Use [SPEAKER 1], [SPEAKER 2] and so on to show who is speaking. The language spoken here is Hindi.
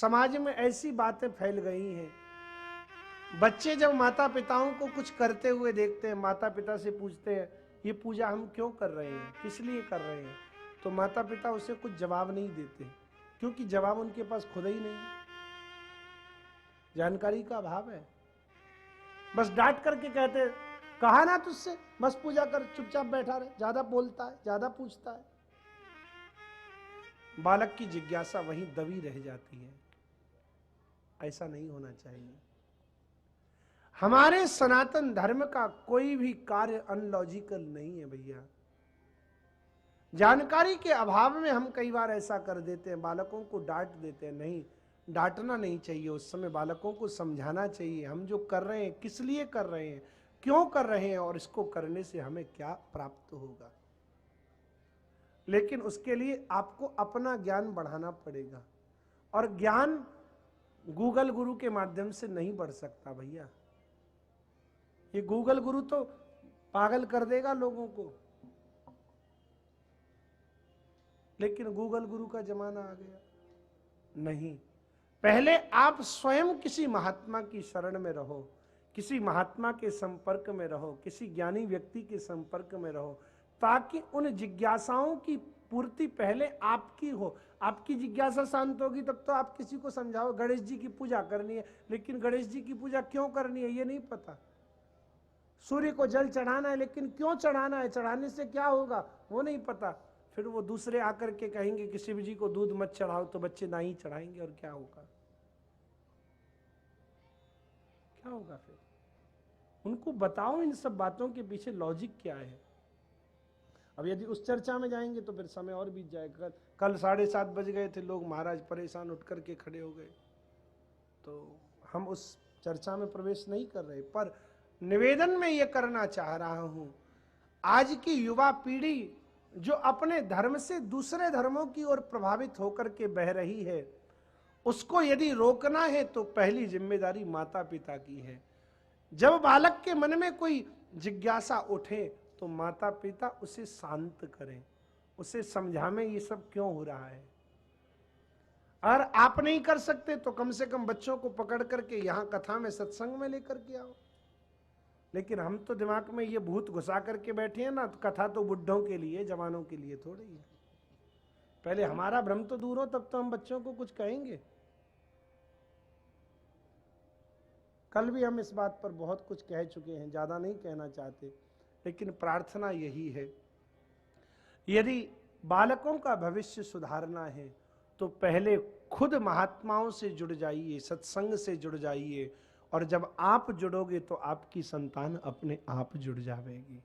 [SPEAKER 1] समाज में ऐसी बातें फैल गई हैं, बच्चे जब माता पिताओं को कुछ करते हुए देखते हैं, माता पिता से पूछते हैं ये पूजा हम क्यों कर रहे हैं, किस लिए कर रहे हैं, तो माता पिता उसे कुछ जवाब नहीं देते, क्योंकि जवाब उनके पास खुद ही नहीं है, जानकारी का अभाव है। बस डांट करके कहते हैं कहा ना तुझसे बस पूजा कर, चुपचाप बैठा रहे, ज्यादा बोलता है, ज्यादा पूछता है। बालक की जिज्ञासा वहीं दबी रह जाती है। ऐसा नहीं होना चाहिए। हमारे सनातन धर्म का कोई भी कार्य अनलॉजिकल नहीं है भैया। जानकारी के अभाव में हम कई बार ऐसा कर देते हैं, बालकों को डांट देते हैं। नहीं, डांटना नहीं चाहिए, उस समय बालकों को समझाना चाहिए हम जो कर रहे हैं किस लिए कर रहे हैं, क्यों कर रहे हैं और इसको करने से हमें क्या प्राप्त होगा। लेकिन उसके लिए आपको अपना ज्ञान बढ़ाना पड़ेगा, और ज्ञान गूगल गुरु के माध्यम से नहीं बढ़ सकता भैया। ये गूगल गुरु तो पागल कर देगा लोगों को, लेकिन गूगल गुरु का जमाना आ गया। नहीं, पहले आप स्वयं किसी महात्मा की शरण में रहो, किसी महात्मा के संपर्क में रहो, किसी ज्ञानी व्यक्ति के संपर्क में रहो, ताकि उन जिज्ञासाओं की पूर्ति पहले आपकी हो। आपकी जिज्ञासा शांत होगी तब तो आप किसी को समझाओ गणेश जी की पूजा करनी है, लेकिन गणेश जी की पूजा क्यों करनी है ये नहीं पता। सूर्य को जल चढ़ाना है, लेकिन क्यों चढ़ाना है, चढ़ाने से क्या होगा वो नहीं पता। फिर वो दूसरे आकर के कहेंगे कि शिव जी को दूध मत चढ़ाओ, तो बच्चे ना ही चढ़ाएंगे, और क्या होगा, क्या होगा। फिर उनको बताओ इन सब बातों के पीछे लॉजिक क्या है। अब यदि उस चर्चा में जाएंगे तो फिर समय और बीत जाएगा। कल 7:30 बज गए थे, लोग महाराज परेशान उठ करके खड़े हो गए, तो हम उस चर्चा में प्रवेश नहीं कर रहे। पर निवेदन में यह करना चाह रहा हूं, आज की युवा पीढ़ी जो अपने धर्म से दूसरे धर्मों की ओर प्रभावित होकर के बह रही है, उसको यदि रोकना है तो पहली जिम्मेदारी माता पिता की है। जब बालक के मन में कोई जिज्ञासा उठे तो माता पिता उसे शांत करें, उसे समझाएं ये सब क्यों हो रहा है। और आप नहीं कर सकते तो कम से कम बच्चों को पकड़ करके यहां कथा में सत्संग में लेकर के आओ। लेकिन हम तो दिमाग में ये भूत घुसा करके बैठे हैं ना, तो कथा तो बुढ़ों के लिए, जवानों के लिए थोड़ी है। पहले हमारा भ्रम तो दूर हो, तब तो हम बच्चों को कुछ कहेंगे। कल भी हम इस बात पर बहुत कुछ कह चुके हैं, ज्यादा नहीं कहना चाहते, लेकिन प्रार्थना यही है, यदि बालकों का भविष्य सुधारना है तो पहले खुद महात्माओं से जुड़ जाइए, सत्संग से जुड़ जाइए, और जब आप जुड़ोगे तो आपकी संतान अपने आप जुड़ जाएगी।